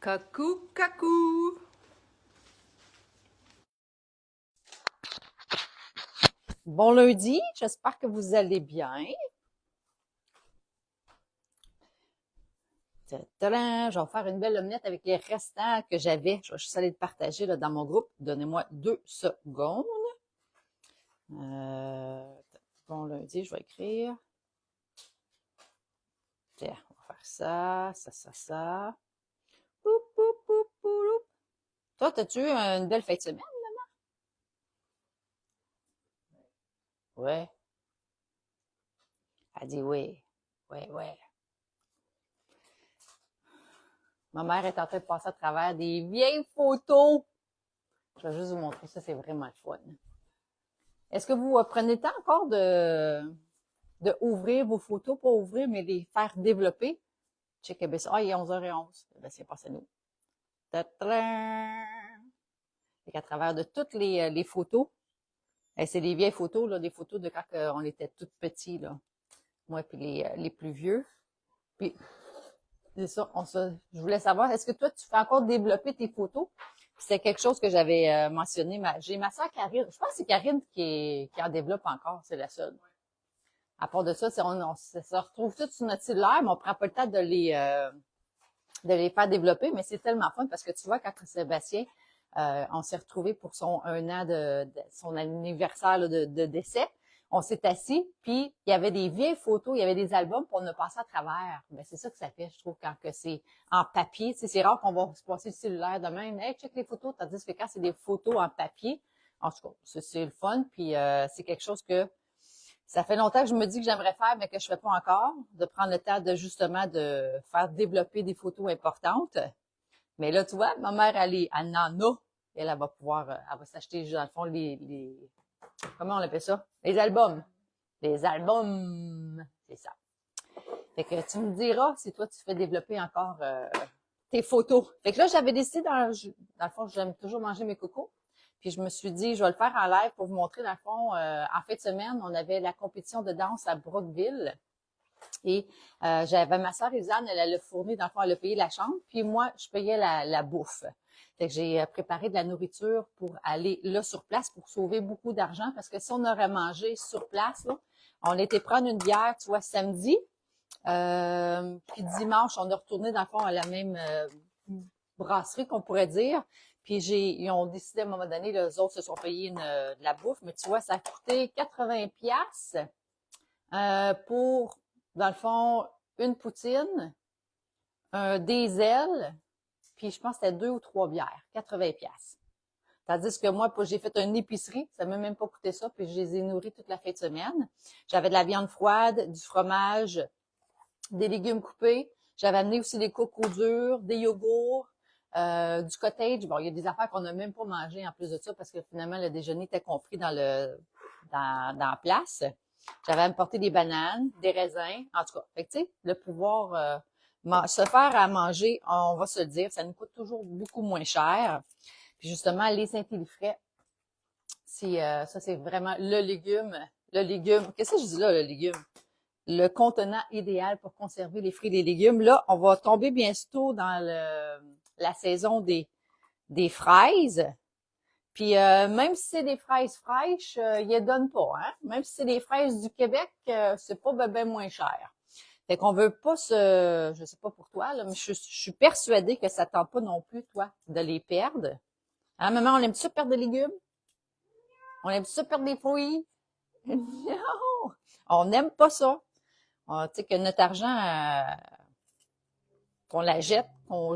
Coucou, coucou! Bon lundi, j'espère que vous allez bien. Tadam! Je vais faire une belle omelette avec les restants que j'avais. Je vais juste aller le partager là, dans mon groupe. Donnez-moi 2 secondes. Bon lundi, je vais écrire. Tiens, on va faire ça. Poup, poup, poup, poup. Toi, as-tu eu une belle fin de semaine? Ouais. Elle dit oui. Ouais, ouais. Ma mère est en train de passer à travers des vieilles photos. Je vais juste vous montrer ça, c'est vraiment le fun. Est-ce que vous prenez le temps encore de ouvrir vos photos, pas ouvrir, mais les faire développer? Check, ben, il est 11h11. Ben, c'est passé nous. Et qu'à travers de toutes les photos, c'est des vieilles photos, là, des photos de quand on était toutes petits, là. Moi, puis les plus vieux. Puis, c'est ça, je voulais savoir, est-ce que toi, tu fais encore développer tes photos? C'est quelque chose que j'avais mentionné. J'ai ma soeur Karine. Je pense que c'est Karine qui en développe encore. C'est la seule. À part de ça, on se retrouve tous sur notre cellulaire, mais on prend pas le temps de les faire développer. Mais c'est tellement fun parce que tu vois, quand Sébastien, on s'est retrouvés pour son 1 an de son anniversaire là, de décès. On s'est assis, puis il y avait des vieilles photos, il y avait des albums, puis on a passé à travers. Ben, c'est ça que ça fait, je trouve, quand que c'est en papier. Tu sais, c'est rare qu'on va se passer le cellulaire de même. Hey, check les photos, tandis que quand c'est des photos en papier, en tout cas, c'est le fun, puis c'est quelque chose que ça fait longtemps que je me dis que j'aimerais faire, mais que je fais pas encore, de prendre le temps de justement de faire développer des photos importantes. Mais là, tu vois, ma mère, elle en a. Elle va pouvoir, elle va s'acheter, dans le fond, comment on appelle ça? Les albums. Les albums, c'est ça. Fait que tu me diras si toi, tu fais développer encore tes photos. Fait que là, j'avais décidé, dans le fond, j'aime toujours manger mes cocos. Puis je me suis dit, je vais le faire en live pour vous montrer, dans le fond, en fin de semaine, on avait la compétition de danse à Brookville. Et j'avais ma sœur Isanne, elle a fourni, dans le fond, elle a payé la chambre, puis moi, je payais la bouffe. Fait que j'ai préparé de la nourriture pour aller là sur place pour sauver beaucoup d'argent, parce que si on aurait mangé sur place, là, on était prendre une bière, tu vois, samedi, puis dimanche, on est retourné, dans le fond, à la même brasserie, qu'on pourrait dire. Puis ils ont décidé à un moment donné, les autres se sont payés de la bouffe, mais tu vois, ça a coûté 80 pièces pour, dans le fond, une poutine, des ailes, puis je pense que c'était 2 ou 3 bières, 80 pièces. Tandis que moi, j'ai fait une épicerie, ça m'a même pas coûté ça, puis je les ai nourris toute la fin de semaine. J'avais de la viande froide, du fromage, des légumes coupés. J'avais amené aussi des cocos durs, des yogourts, du cottage. Bon, il y a des affaires qu'on n'a même pas mangées en plus de ça parce que finalement, le déjeuner était compris dans la place. J'avais apporté des bananes, des raisins, en tout cas. Fait que, tu sais, le pouvoir se faire à manger, on va se le dire, ça nous coûte toujours beaucoup moins cher. Puis justement, les Saint-Élifrais, ça c'est vraiment le légume. Le légume, qu'est-ce que je dis là, le légume? Le contenant idéal pour conserver les fruits et les légumes. Là, on va tomber bientôt dans la saison des fraises. Puis même si c'est des fraises fraîches, ils les donnent pas, hein. Même si c'est des fraises du Québec, c'est pas ben moins cher. Fait qu'on veut pas je sais pas pour toi, là, mais je suis persuadée que ça tente pas non plus, toi, de les perdre. Hein, maman, on aime-tu perdre des légumes? On aime-tu perdre des fruits? Non! On n'aime pas ça. Tu sais, que notre argent, qu'on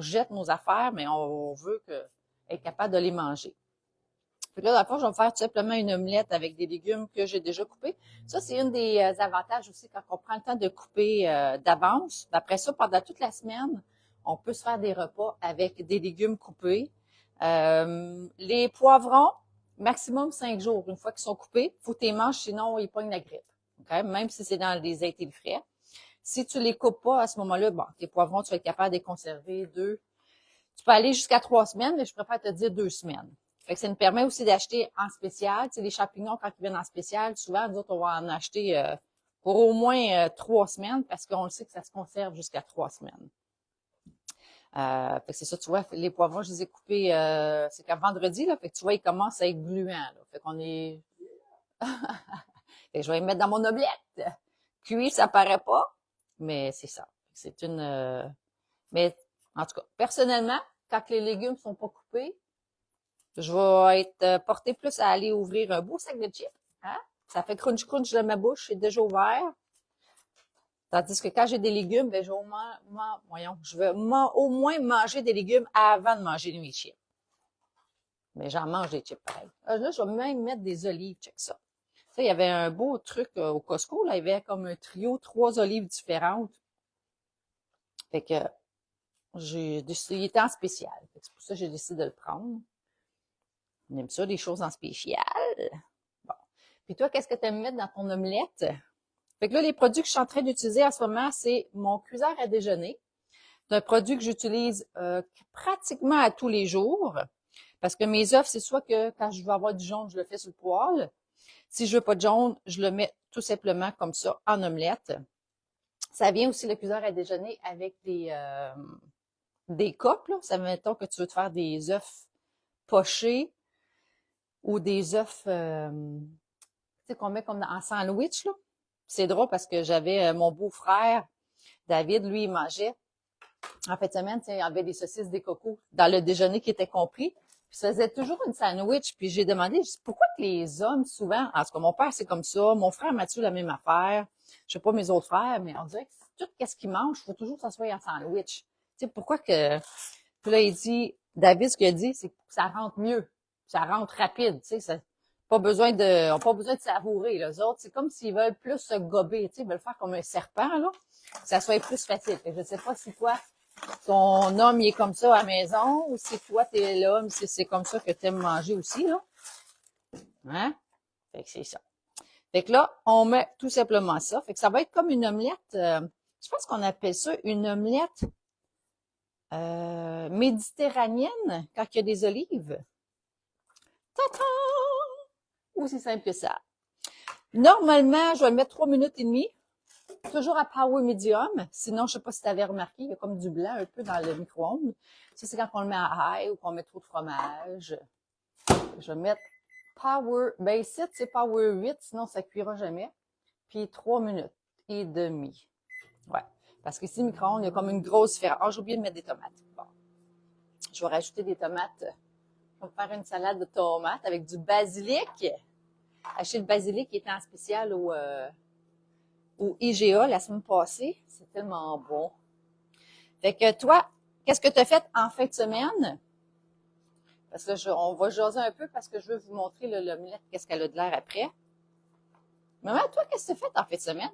jette nos affaires, mais on veut être capable de les manger. Puis là, dans le fond, je vais me faire tout simplement une omelette avec des légumes que j'ai déjà coupés. Ça, c'est une des avantages aussi quand on prend le temps de couper d'avance. Après ça, pendant toute la semaine, on peut se faire des repas avec des légumes coupés. Les poivrons, maximum 5 jours. Une fois qu'ils sont coupés, faut que tu les manges, sinon ils pognent la grippe. Okay? Même si c'est dans des étés frais. Si tu les coupes pas à ce moment-là, bon, tes poivrons, tu vas être capable de les conserver 2. Tu peux aller jusqu'à 3 semaines, mais je préfère te dire 2 semaines. Fait que ça nous permet aussi d'acheter en spécial. Tu sais, les champignons, quand ils viennent en spécial, souvent, nous autres, on va en acheter pour au moins 3 semaines parce qu'on le sait que ça se conserve jusqu'à 3 semaines. Fait que c'est ça, tu vois, les poivrons, je les ai coupés, c'est qu'à vendredi, là, fait que tu vois, ils commencent à être gluants, là. Fait qu'on est, fait que je vais les mettre dans mon omelette. Cuit, ça paraît pas, mais c'est ça. C'est une, mais en tout cas, personnellement, quand les légumes sont pas coupés, je vais être portée plus à aller ouvrir un beau sac de chips. Hein? Ça fait crunch crunch de ma bouche, c'est déjà ouvert. Tandis que quand j'ai des légumes, ben, voyons, je vais au moins manger des légumes avant de manger mes chips. Mais j'en mange des chips pareil. Là, je vais même mettre des olives, check ça. Ça, il y avait un beau truc au Costco, là, il y avait comme un trio, 3 olives différentes. Fait que j'ai décidé, il était en spécial. C'est pour ça que j'ai décidé de le prendre. On aime ça, les choses en spécial. Bon. Puis toi, qu'est-ce que tu aimes mettre dans ton omelette? Fait que là, les produits que je suis en train d'utiliser en ce moment, c'est mon cuiseur à déjeuner. C'est un produit que j'utilise pratiquement à tous les jours. Parce que mes œufs, c'est soit que quand je veux avoir du jaune, je le fais sur le poêle. Si je veux pas de jaune, je le mets tout simplement comme ça en omelette. Ça vient aussi le cuiseur à déjeuner avec des copes, là. Ça mettons que tu veux te faire des œufs pochés ou des œufs tu sais, qu'on met comme en sandwich, là. C'est drôle parce que j'avais mon beau-frère, David, lui, il mangeait. En fin de semaine, il y avait des saucisses, des cocos dans le déjeuner qui était compris. Puis ça faisait toujours une sandwich. Puis j'ai demandé, pourquoi que les hommes, souvent, en tout cas, mon père, c'est comme ça. Mon frère Mathieu, la même affaire. Je sais pas mes autres frères, mais on dirait que tout ce qu'ils mangent, il faut toujours que ça soit en sandwich. Tu sais, pourquoi que... Puis là, il dit, David, ce qu'il a dit, c'est que ça rentre mieux. Ça rentre rapide, tu sais. Pas besoin de, ont pas besoin de savourer, les autres. C'est comme s'ils veulent plus se gober, tu sais, ils veulent faire comme un serpent, là. Que ça soit plus facile. Fait que je sais pas si toi, ton homme, il est comme ça à la maison, ou si toi, t'es l'homme, si c'est comme ça que t'aimes manger aussi, là. Hein? Fait que c'est ça. Fait que là, on met tout simplement ça. Fait que ça va être comme une omelette, je pense qu'on appelle ça une omelette méditerranéenne, quand il y a des olives. Ta-ta! Aussi simple que ça. Normalement, je vais le mettre 3 minutes et demie. Toujours à power medium. Sinon, je sais pas si tu avais remarqué, il y a comme du blanc un peu dans le micro-ondes. Ça, c'est quand on le met à high ou qu'on met trop de fromage. Je vais mettre power, ben ici, c'est power 8, sinon ça cuira jamais. Puis 3 minutes et demie. Ouais. Parce que ici, le micro-ondes, il y a comme une grosse différence. Ah, j'ai oublié de mettre des tomates. Bon. Je vais rajouter des tomates. Je vais faire une salade de tomates avec du basilic. Acheter le basilic qui était en spécial au IGA la semaine passée. C'est tellement bon. Fait que toi, qu'est-ce que tu as fait en fin de semaine? Parce que on va jaser un peu parce que je veux vous montrer l'omelette, qu'est-ce qu'elle a de l'air après. Maman, toi, qu'est-ce que tu as fait en fin de semaine?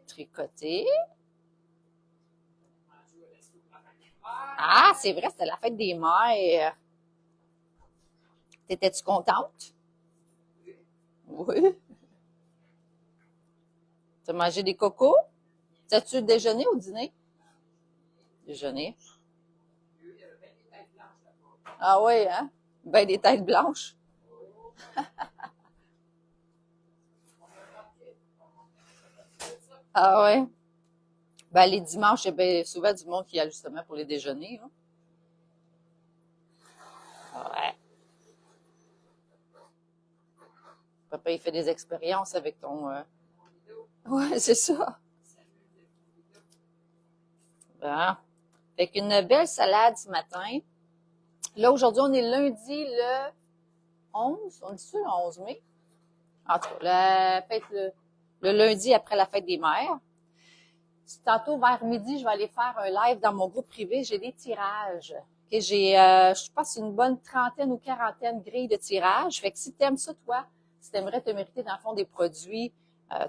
Tricoter. Ah, c'est vrai, c'était la fête des mères. T'étais-tu contente? Oui. Tu as mangé des cocos? T'as-tu déjeuné ou dîner? Déjeuner. Ah oui, hein? Ben des têtes blanches. Ah ouais. Ben les dimanches, il y a bien souvent du monde qui y a justement pour les déjeuners. Hein. Ouais. Papa, il fait des expériences avec ton... Ouais, c'est ça. Bon. Fait qu'une belle salade ce matin. Là, aujourd'hui, on est lundi le 11. On est sur le 11 mai? En tout cas, le lundi après la fête des mères. Tantôt, vers midi, je vais aller faire un live dans mon groupe privé. J'ai des tirages. Et j'ai, je pense, une bonne trentaine ou quarantaine grilles de tirages. Fait que si t'aimes ça, toi, si t'aimerais te mériter, dans le fond, des produits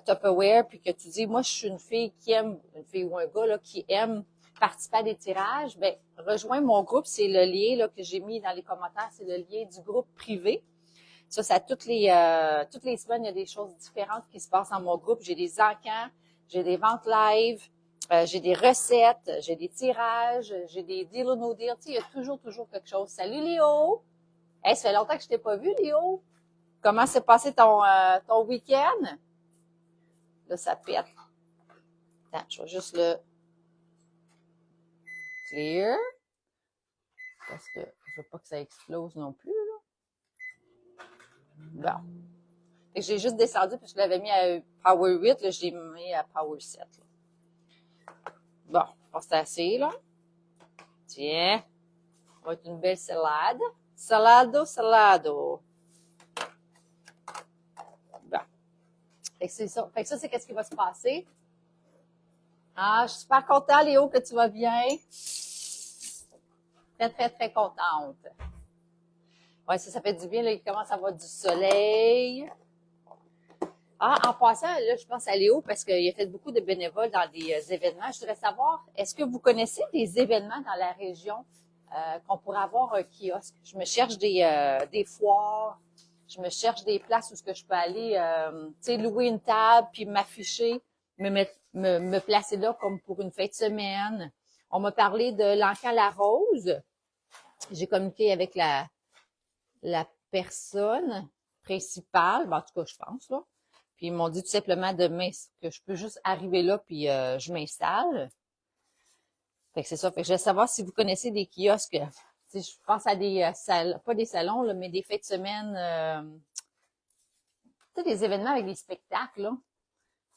Tupperware, puis que tu dis, moi, je suis une fille qui aime, une fille ou un gars, là, qui aime participer à des tirages, ben, rejoins mon groupe. C'est le lien, là, que j'ai mis dans les commentaires. C'est le lien du groupe privé. Ça, toutes les semaines, il y a des choses différentes qui se passent dans mon groupe. J'ai des encans, j'ai des ventes live, j'ai des recettes, j'ai des tirages, j'ai des deal or no deal. Tu sais, il y a toujours quelque chose. Salut Léo! Hey, ça fait longtemps que je t'ai pas vu, Léo. Comment s'est passé ton week-end? Là, ça pète. Attends, je vais juste le clear. Parce que je veux pas que ça explose non plus, là. Bon. Fait que j'ai juste descendu, puis je l'avais mis à Power 8, là, je l'ai mis à Power 7, là. Bon, je pense que c'est assez, là. Tiens. Ça va être une belle salade. Salado. Bon. Fait que c'est ça. Fait que ça, c'est qu'est-ce qui va se passer. Ah, je suis super contente, Léo, que tu vas bien. Très contente. Ouais, ça fait du bien, là, il commence à avoir du soleil. Ah, en passant, là, je pense à Léo parce qu'il a fait beaucoup de bénévoles dans des événements. Je voudrais savoir, est-ce que vous connaissez des événements dans la région qu'on pourrait avoir un kiosque? Je me cherche des foires, je me cherche des places où ce que je peux aller, tu sais, louer une table, puis m'afficher, me placer là comme pour une fin de semaine. On m'a parlé de l'Ancan-la-Rose. J'ai communiqué avec la personne principale, ben, en tout cas, je pense, là. Puis ils m'ont dit tout simplement que je peux juste arriver là, puis je m'installe. Fait que c'est ça. Fait que je vais savoir si vous connaissez des kiosques. Si je pense à des salons, pas des salons, là, mais des fêtes de semaine, tu sais, des événements avec des spectacles, là.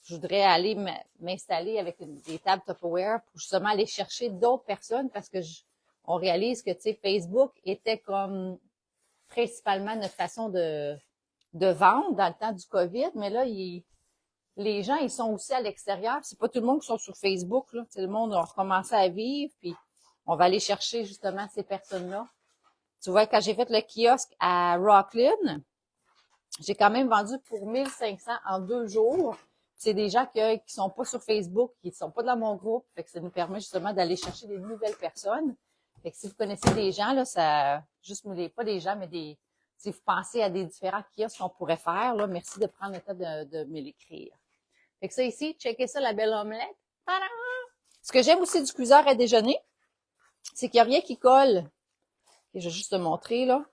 Je voudrais aller m'installer avec des tables Tupperware pour justement aller chercher d'autres personnes parce que on réalise que, tu sais, Facebook était comme principalement notre façon de vendre dans le temps du COVID, mais là, les gens, ils sont aussi à l'extérieur. C'est pas tout le monde qui sont sur Facebook, là. C'est le monde a recommencé à vivre, puis on va aller chercher justement ces personnes-là. Tu vois, quand j'ai fait le kiosque à Rocklin, j'ai quand même vendu pour 1500 en 2 jours. C'est des gens qui sont pas sur Facebook, qui sont pas dans mon groupe, fait que ça nous permet justement d'aller chercher des nouvelles personnes. Fait que si vous connaissez des gens, là, ça, juste pas des gens, mais si vous pensez à des différents kiosques qu'on pourrait faire, là, merci de prendre le temps de me l'écrire. Fait que ça ici, checkez ça, la belle omelette. Tadam! Ce que j'aime aussi du cuiseur à déjeuner, c'est qu'il n'y a rien qui colle. Et je vais juste te montrer, là.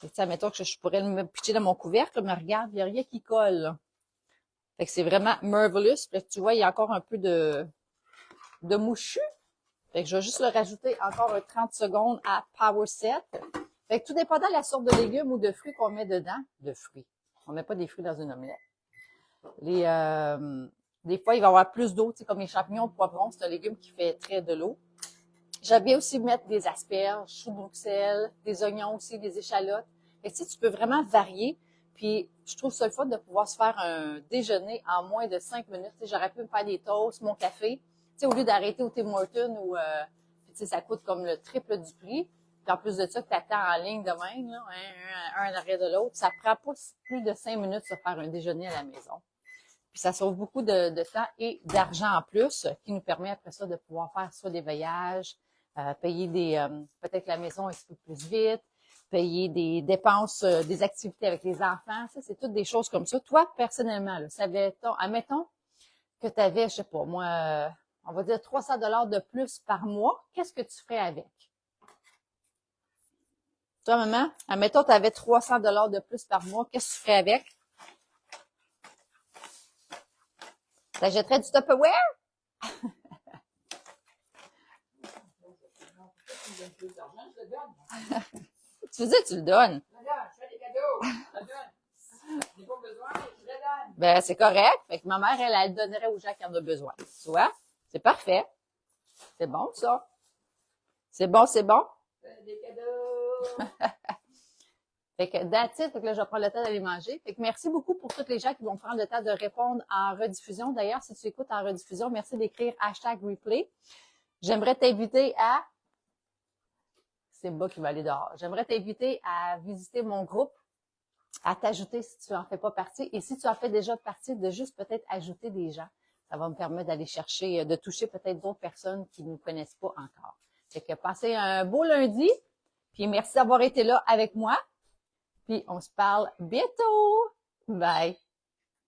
Et ça, mettons que je pourrais me pitcher dans mon couvercle, mais regarde, il n'y a rien qui colle, là. Fait que c'est vraiment marvelous. Puis là, tu vois, il y a encore un peu de mouchu. Fait que je vais juste le rajouter encore 30 secondes à Power 7. Fait que tout dépendant de la sorte de légumes ou de fruits qu'on met dedans. De fruits. On met pas des fruits dans une omelette. Des fois, il va y avoir plus d'eau, tu sais, comme les champignons, poivrons, c'est un légume qui fait très de l'eau. J'aime bien aussi mettre des asperges, choux Bruxelles, des oignons aussi, des échalotes. Et tu sais, tu peux vraiment varier. Puis, je trouve ça le fun de pouvoir se faire un déjeuner en moins de 5 minutes. Tu sais, j'aurais pu me faire des toasts, mon café. Tu sais, au lieu d'arrêter au Tim Hortons où, tu sais, ça coûte comme le triple du prix. Puis en plus de ça, tu attends en ligne de même, là, un arrêt de l'autre. Ça prend pas plus de 5 minutes de se faire un déjeuner à la maison. Puis ça sauve beaucoup de temps et d'argent en plus, qui nous permet après ça de pouvoir faire soit des voyages, payer peut-être la maison un petit peu plus vite, payer des dépenses, des activités avec les enfants. Ça, c'est toutes des choses comme ça. Toi, personnellement, là, admettons que tu avais, je sais pas, moi, on va dire 300 $ de plus par mois, qu'est-ce que tu ferais avec? Toi, maman, admettons que tu avais 300 $ de plus par mois, qu'est-ce que tu ferais avec? T'achèterais du Tupperware? Tu veux dire, tu le donnes. Je fais des cadeaux. Je le donne. J'ai pas besoin, je le donne. Ben, c'est correct. Fait que ma mère, elle le donnerait aux gens qui en ont besoin. Tu vois? C'est parfait. C'est bon, ça. C'est bon, c'est bon. Des cadeaux. Fait que, that's it. Fait que là, je vais prendre le temps d'aller manger. Fait que merci beaucoup pour toutes les gens qui vont prendre le temps de répondre en rediffusion. D'ailleurs, si tu écoutes en rediffusion, merci d'écrire #replay. J'aimerais t'inviter à c'est le bas qui va aller dehors. J'aimerais t'inviter à visiter mon groupe, à t'ajouter si tu en fais pas partie. Et si tu en fais déjà partie, de juste peut-être ajouter des gens. Ça va me permettre d'aller chercher, de toucher peut-être d'autres personnes qui ne nous connaissent pas encore. Fait que passez un beau lundi. Puis merci d'avoir été là avec moi. Puis on se parle bientôt. Bye.